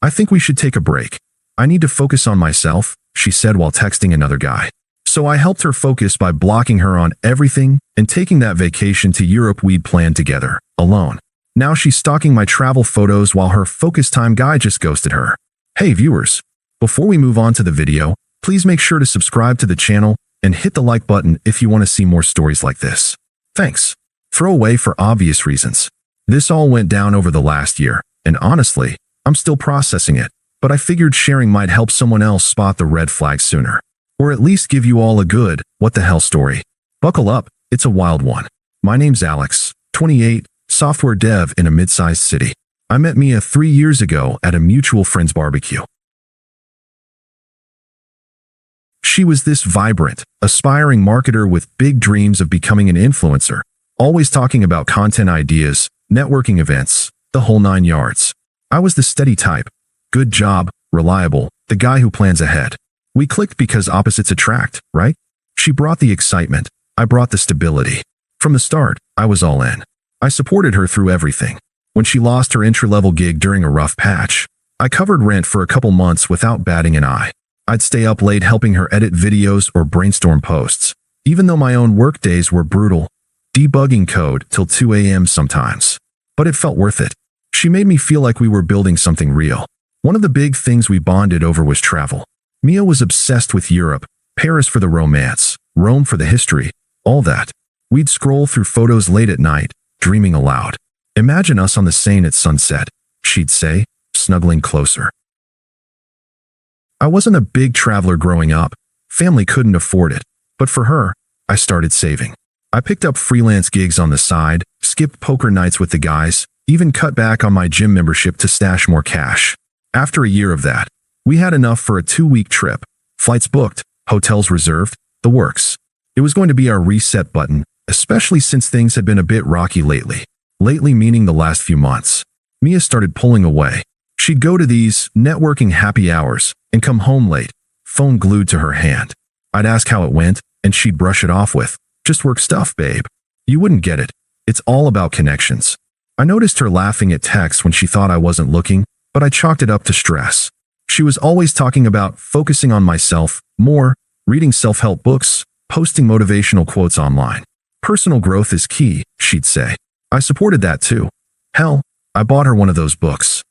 I think we should take a break. I need to focus on myself, she said while texting another guy. So I helped her focus by blocking her on everything and taking that vacation to Europe we'd planned together, alone. Now she's stalking my travel photos while her focus time guy just ghosted her. Hey viewers, before we move on to the video, please make sure to subscribe to the channel and hit the like button if you want to see more stories like this. Thanks. Throwaway for obvious reasons. This all went down over the last year, and honestly, I'm still processing it, but I figured sharing might help someone else spot the red flags sooner. Or at least give you all a good, what the hell story. Buckle up, it's a wild one. My name's Alex, 28, software dev in a mid-sized city. I met Mia 3 years ago at a mutual friend's barbecue. She was this vibrant, aspiring marketer with big dreams of becoming an influencer, always talking about content ideas, networking events, the whole 9 yards. I was the steady type, good job, reliable, the guy who plans ahead. We clicked because opposites attract, right? She brought the excitement, I brought the stability. From the start, I was all in. I supported her through everything. When she lost her entry-level gig during a rough patch, I covered rent for a couple months without batting an eye. I'd stay up late helping her edit videos or brainstorm posts, even though my own work days were brutal, debugging code till 2 a.m. sometimes. But it felt worth it. She made me feel like we were building something real. One of the big things we bonded over was travel. Mia was obsessed with Europe, Paris for the romance, Rome for the history, all that. We'd scroll through photos late at night, dreaming aloud. Imagine us on the Seine at sunset, she'd say, snuggling closer. I wasn't a big traveler growing up. Family couldn't afford it. But for her, I started saving. I picked up freelance gigs on the side, skipped poker nights with the guys, even cut back on my gym membership to stash more cash. After a year of that, we had enough for a 2-week trip. Flights booked, hotels reserved, the works. It was going to be our reset button, especially since things had been a bit rocky lately. Lately meaning the last few months. Mia started pulling away. She'd go to these networking happy hours and come home late, phone glued to her hand. I'd ask how it went, and she'd brush it off with, "Just work stuff, babe. You wouldn't get it. It's all about connections." I noticed her laughing at texts when she thought I wasn't looking, but I chalked it up to stress. She was always talking about focusing on myself more, reading self-help books, posting motivational quotes online. Personal growth is key, she'd say. I supported that too. Hell, I bought her one of those books.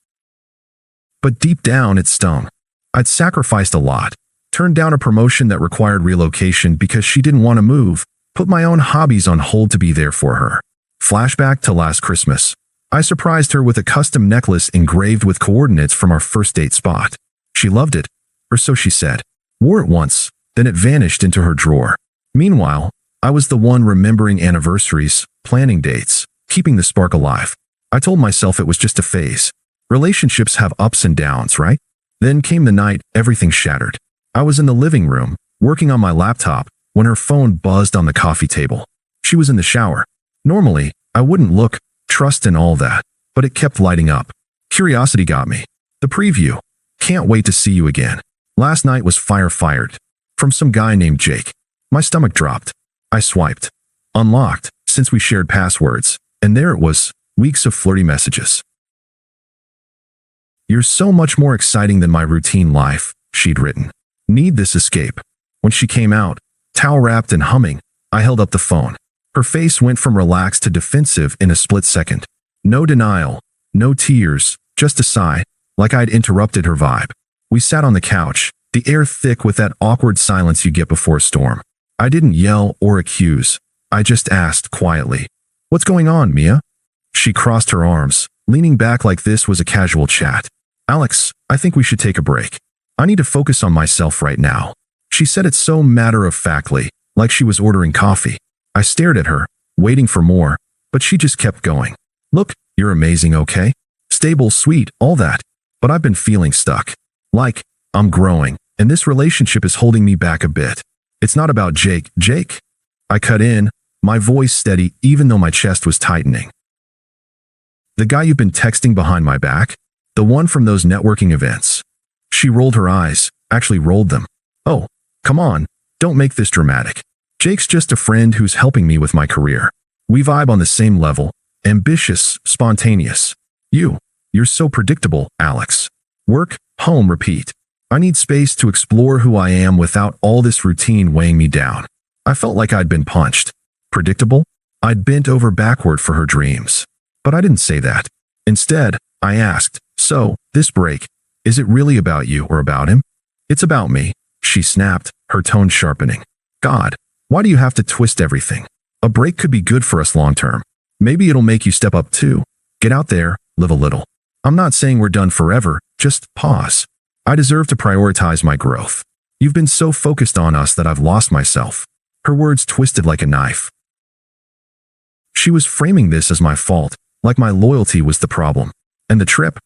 But deep down it stung. I'd sacrificed a lot, turned down a promotion that required relocation because she didn't want to move, put my own hobbies on hold to be there for her. Flashback to last Christmas. I surprised her with a custom necklace engraved with coordinates from our first date spot. She loved it, or so she said. Wore it once, then it vanished into her drawer. Meanwhile, I was the one remembering anniversaries, planning dates, keeping the spark alive. I told myself it was just a phase. Relationships have ups and downs, right? Then came the night everything shattered. I was in the living room, working on my laptop, when her phone buzzed on the coffee table. She was in the shower. Normally, I wouldn't look, trust and all that, but it kept lighting up. Curiosity got me. The preview. Can't wait to see you again. Last night was fired. From some guy named Jake. My stomach dropped. I swiped. Unlocked, since we shared passwords, and there it was, weeks of flirty messages. You're so much more exciting than my routine life, she'd written. Need this escape. When she came out, towel-wrapped and humming, I held up the phone. Her face went from relaxed to defensive in a split second. No denial, no tears, just a sigh, like I'd interrupted her vibe. We sat on the couch, the air thick with that awkward silence you get before a storm. I didn't yell or accuse. I just asked quietly, "What's going on, Mia?" She crossed her arms, leaning back like this was a casual chat. "Alex, I think we should take a break. I need to focus on myself right now." She said it so matter-of-factly, like she was ordering coffee. I stared at her, waiting for more, but she just kept going. "Look, you're amazing, okay? Stable, sweet, all that. But I've been feeling stuck. Like, I'm growing, and this relationship is holding me back a bit. It's not about Jake. Jake?" I cut in, my voice steady even though my chest was tightening. "The guy you've been texting behind my back? The one from those networking events?" She rolled her eyes, actually rolled them. "Oh, come on, don't make this dramatic. Jake's just a friend who's helping me with my career. We vibe on the same level, ambitious, spontaneous. You're so predictable, Alex." Work, home, repeat. I need space to explore who I am without all this routine weighing me down. I felt like I'd been punched. Predictable? I'd bent over backward for her dreams. But I didn't say that. Instead, I asked, so, this break, is it really about you or about him? It's about me, she snapped, her tone sharpening. God, why do you have to twist everything? A break could be good for us long term. Maybe it'll make you step up too. Get out there, live a little. I'm not saying we're done forever, just pause. I deserve to prioritize my growth. You've been so focused on us that I've lost myself. Her words twisted like a knife. She was framing this as my fault, like my loyalty was the problem. And the trip?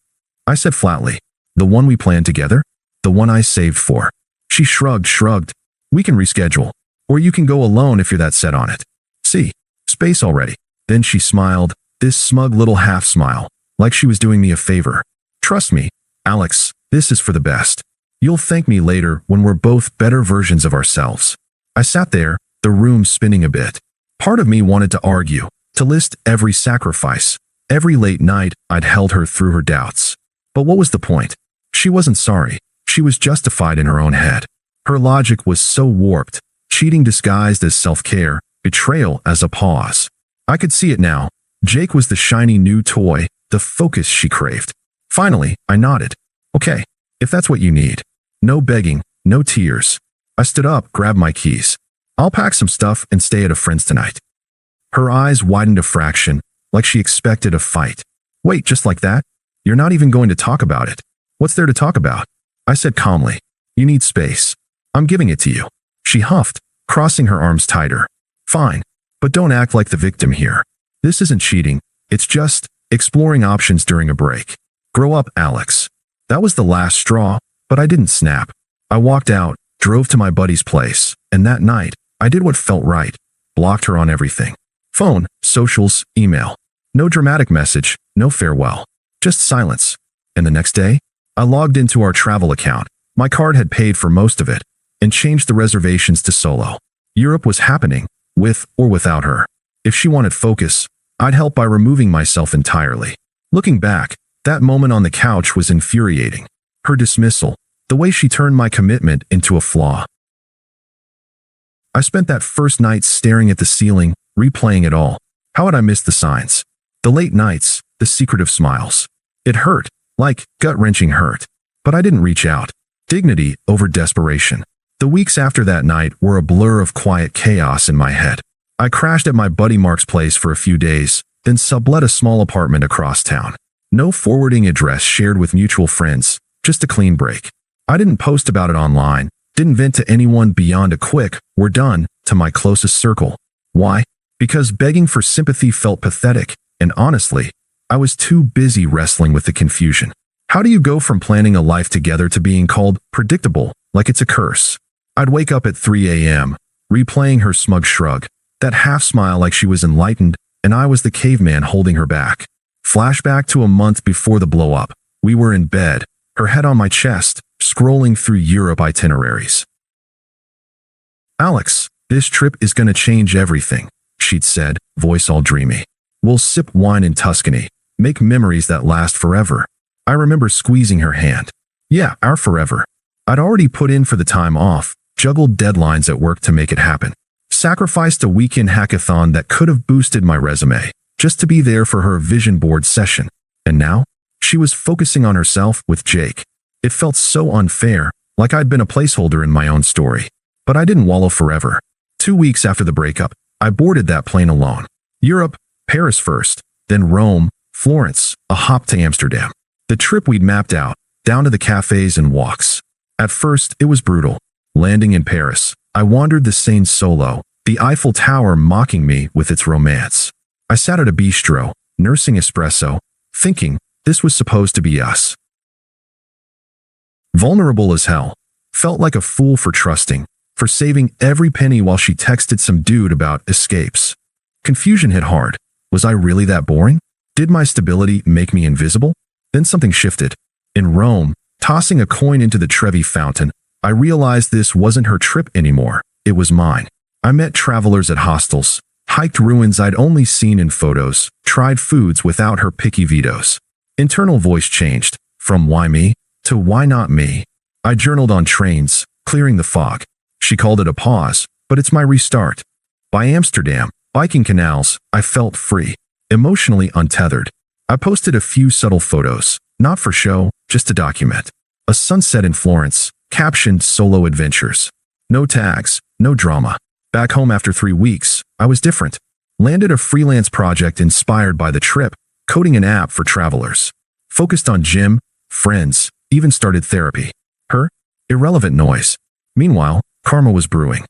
I said flatly. The one we planned together? The one I saved for. She shrugged. We can reschedule. Or you can go alone if you're that set on it. See, space already. Then she smiled, this smug little half smile, like she was doing me a favor. Trust me, Alex, this is for the best. You'll thank me later when we're both better versions of ourselves. I sat there, the room spinning a bit. Part of me wanted to argue, to list every sacrifice, every late night I'd held her through her doubts. But what was the point? She wasn't sorry. She was justified in her own head. Her logic was so warped, cheating disguised as self-care, betrayal as a pause. I could see it now. Jake was the shiny new toy, the focus she craved. Finally, I nodded. Okay, if that's what you need. No begging, no tears. I stood up, grabbed my keys. I'll pack some stuff and stay at a friend's tonight. Her eyes widened a fraction, like she expected a fight. Wait, just like that? You're not even going to talk about it. What's there to talk about? I said calmly. You need space. I'm giving it to you. She huffed, crossing her arms tighter. Fine, but don't act like the victim here. This isn't cheating. It's just exploring options during a break. Grow up, Alex. That was the last straw, but I didn't snap. I walked out, drove to my buddy's place, and that night, I did what felt right. Blocked her on everything. Phone, socials, email. No dramatic message, no farewell. Just silence. And the next day, I logged into our travel account. My card had paid for most of it, and changed the reservations to solo. Europe was happening, with or without her. If she wanted focus, I'd help by removing myself entirely. Looking back, that moment on the couch was infuriating. Her dismissal, the way she turned my commitment into a flaw. I spent that first night staring at the ceiling, replaying it all. How had I missed the signs? The late nights, the secretive smiles. It hurt, like gut-wrenching hurt. But I didn't reach out. Dignity over desperation. The weeks after that night were a blur of quiet chaos in my head. I crashed at my buddy Mark's place for a few days, then sublet a small apartment across town. No forwarding address shared with mutual friends, just a clean break. I didn't post about it online, didn't vent to anyone beyond a quick, "We're done," to my closest circle. Why? Because begging for sympathy felt pathetic, and honestly, I was too busy wrestling with the confusion. How do you go from planning a life together to being called predictable, like it's a curse? I'd wake up at 3 a.m., replaying her smug shrug, that half smile like she was enlightened, and I was the caveman holding her back. Flashback to a month before the blow-up. We were in bed, her head on my chest, scrolling through Europe itineraries. Alex, this trip is gonna change everything, she'd said, voice all dreamy. We'll sip wine in Tuscany, make memories that last forever. I remember squeezing her hand. Yeah, our forever. I'd already put in for the time off, juggled deadlines at work to make it happen. Sacrificed a weekend hackathon that could have boosted my resume, just to be there for her vision board session. And now, she was focusing on herself with Jake. It felt so unfair, like I'd been a placeholder in my own story. But I didn't wallow forever. 2 weeks after the breakup, I boarded that plane alone. Europe, Paris first, then Rome, Florence, a hop to Amsterdam. The trip we'd mapped out, down to the cafes and walks. At first, it was brutal. Landing in Paris, I wandered the Seine solo, the Eiffel Tower mocking me with its romance. I sat at a bistro, nursing espresso, thinking this was supposed to be us. Vulnerable as hell. Felt like a fool for trusting, for saving every penny while she texted some dude about escapes. Confusion hit hard. Was I really that boring? Did my stability make me invisible? Then something shifted. In Rome, tossing a coin into the Trevi fountain, I realized this wasn't her trip anymore. It was mine. I met travelers at hostels, hiked ruins I'd only seen in photos, tried foods without her picky vetoes. Internal voice changed, from why me, to why not me. I journaled on trains, clearing the fog. She called it a pause, but it's my restart. By Amsterdam, biking canals, I felt free, emotionally untethered. I posted a few subtle photos, not for show, just to document. A sunset in Florence, captioned solo adventures. No tags, no drama. Back home after 3 weeks, I was different. Landed a freelance project inspired by the trip, coding an app for travelers. Focused on gym, friends, even started therapy. Her? Irrelevant noise. Meanwhile, karma was brewing.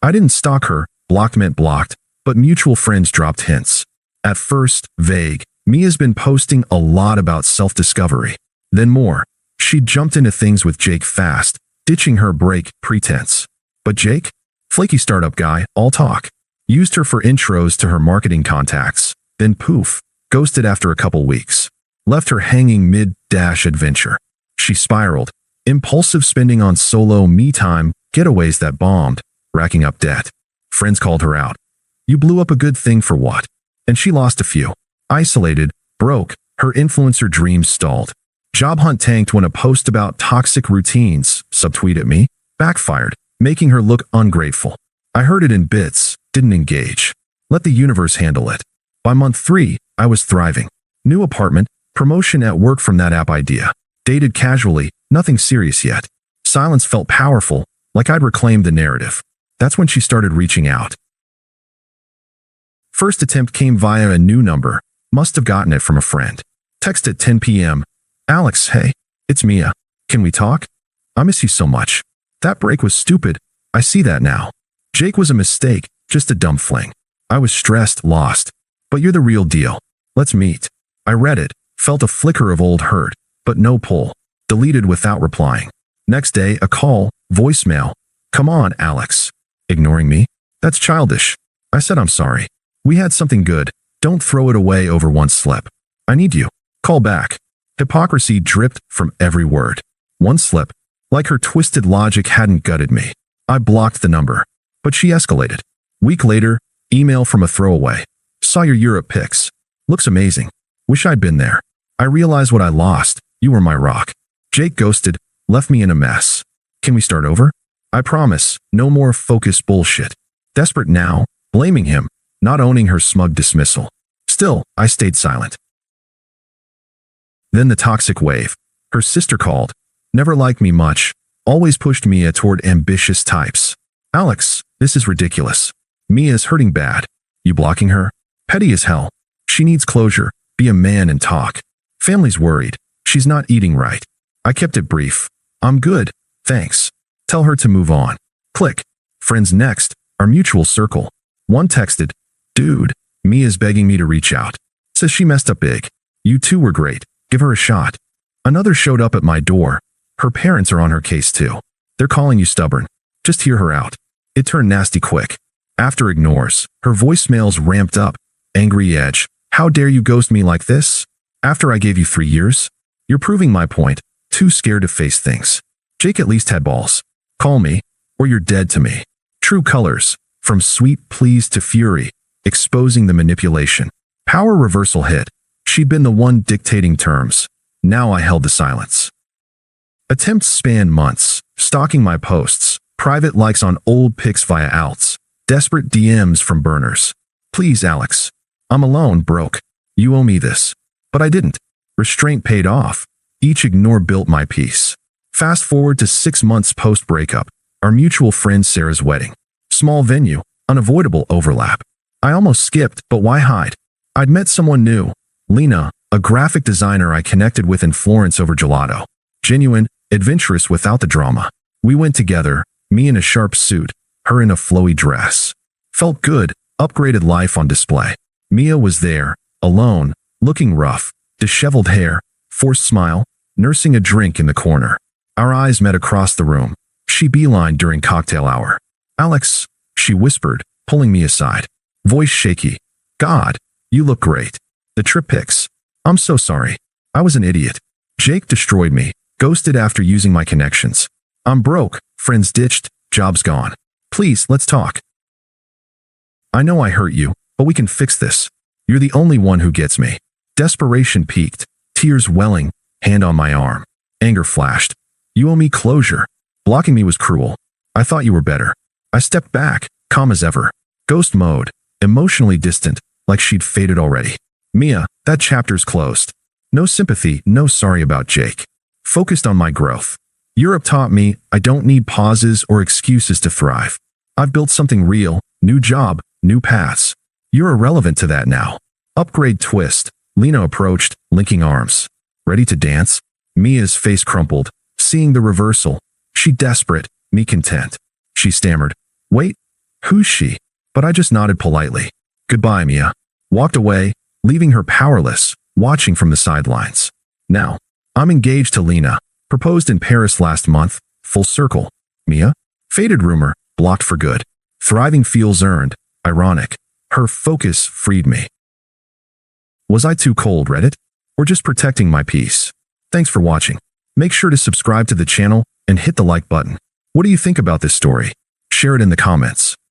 I didn't stalk her, blocked meant blocked, but mutual friends dropped hints. At first, vague, Mia's been posting a lot about self-discovery. Then more. She jumped into things with Jake fast, ditching her break pretense. But Jake? Flaky startup guy, all talk. Used her for intros to her marketing contacts, then poof, ghosted after a couple weeks. Left her hanging mid-adventure. She spiraled. Impulsive spending on solo me-time, getaways that bombed, racking up debt. Friends called her out. You blew up a good thing for what? And she lost a few. Isolated, broke, her influencer dreams stalled. Job hunt tanked when a post about toxic routines, subtweeted me, backfired, making her look ungrateful. I heard it in bits, didn't engage. Let the universe handle it. By month 3, I was thriving. New apartment, promotion at work from that app idea. Dated casually, nothing serious yet. Silence felt powerful, like I'd reclaimed the narrative. That's when she started reaching out. First attempt came via a new number. Must have gotten it from a friend. Text at 10 p.m. Alex, hey, it's Mia. Can we talk? I miss you so much. That break was stupid. I see that now. Jake was a mistake, just a dumb fling. I was stressed, lost. But you're the real deal. Let's meet. I read it, felt a flicker of old hurt, but no pull. Deleted without replying. Next day, a call, voicemail. Come on, Alex. Ignoring me? That's childish. I said I'm sorry. We had something good. Don't throw it away over one slip. I need you. Call back. Hypocrisy dripped from every word. One slip. Like her twisted logic hadn't gutted me. I blocked the number. But she escalated. Week later, email from a throwaway. Saw your Europe pics. Looks amazing. Wish I'd been there. I realized what I lost. You were my rock. Jake ghosted, left me in a mess. Can we start over? I promise, no more focused bullshit. Desperate now, blaming him, not owning her smug dismissal. Still, I stayed silent. Then the toxic wave. Her sister called. Never liked me much. Always pushed Mia toward ambitious types. Alex, this is ridiculous. Mia's hurting bad. You blocking her? Petty as hell. She needs closure. Be a man and talk. Family's worried. She's not eating right. I kept it brief. I'm good. Thanks. Tell her to move on. Click. Friends next. Our mutual circle. One texted. Dude, Mia's begging me to reach out. Says she messed up big. You two were great. Give her a shot. Another showed up at my door. Her parents are on her case too. They're calling you stubborn. Just hear her out. It turned nasty quick. After ignores, her voicemails ramped up. Angry edge. How dare you ghost me like this? After I gave you 3 years? You're proving my point. Too scared to face things. Jake at least had balls. Call me, or you're dead to me. True colors. From sweet pleas to fury. Exposing the manipulation. Power reversal hit. She'd been the one dictating terms. Now I held the silence. Attempts spanned months. Stalking my posts. Private likes on old pics via outs. Desperate DMs from burners. Please, Alex. I'm alone, broke. You owe me this. But I didn't. Restraint paid off. Each ignore built my peace. Fast forward to 6 months post-breakup. Our mutual friend Sarah's wedding. Small venue. Unavoidable overlap. I almost skipped, but why hide? I'd met someone new. Lena, a graphic designer I connected with in Florence over gelato. Genuine, adventurous without the drama. We went together, me in a sharp suit, her in a flowy dress. Felt good, upgraded life on display. Mia was there, alone, looking rough, disheveled hair, forced smile, nursing a drink in the corner. Our eyes met across the room. She beelined during cocktail hour. Alex, she whispered, pulling me aside. Voice shaky. God, you look great. The trip pics. I'm so sorry. I was an idiot. Jake destroyed me, ghosted after using my connections. I'm broke, friends ditched, job's gone. Please, let's talk. I know I hurt you, but we can fix this. You're the only one who gets me. Desperation peaked, tears welling. Hand on my arm. Anger flashed. You owe me closure. Blocking me was cruel. I thought you were better. I stepped back, calm as ever. Ghost mode. Emotionally distant, like she'd faded already. Mia, that chapter's closed. No sympathy, no sorry about Jake. Focused on my growth. Europe taught me I don't need pauses or excuses to thrive. I've built something real, new job, new paths. You're irrelevant to that now. Upgrade twist. Lena approached, linking arms. Ready to dance? Mia's face crumpled, seeing the reversal. She desperate, me content. She stammered. Wait, who's she? But I just nodded politely. Goodbye, Mia. Walked away, leaving her powerless, watching from the sidelines. Now, I'm engaged to Lena. Proposed in Paris last month, full circle. Mia? Faded rumor, blocked for good. Thriving feels earned, ironic. Her focus freed me. Was I too cold, Reddit? Or just protecting my peace? Thanks for watching. Make sure to subscribe to the channel and hit the like button. What do you think about this story? Share it in the comments.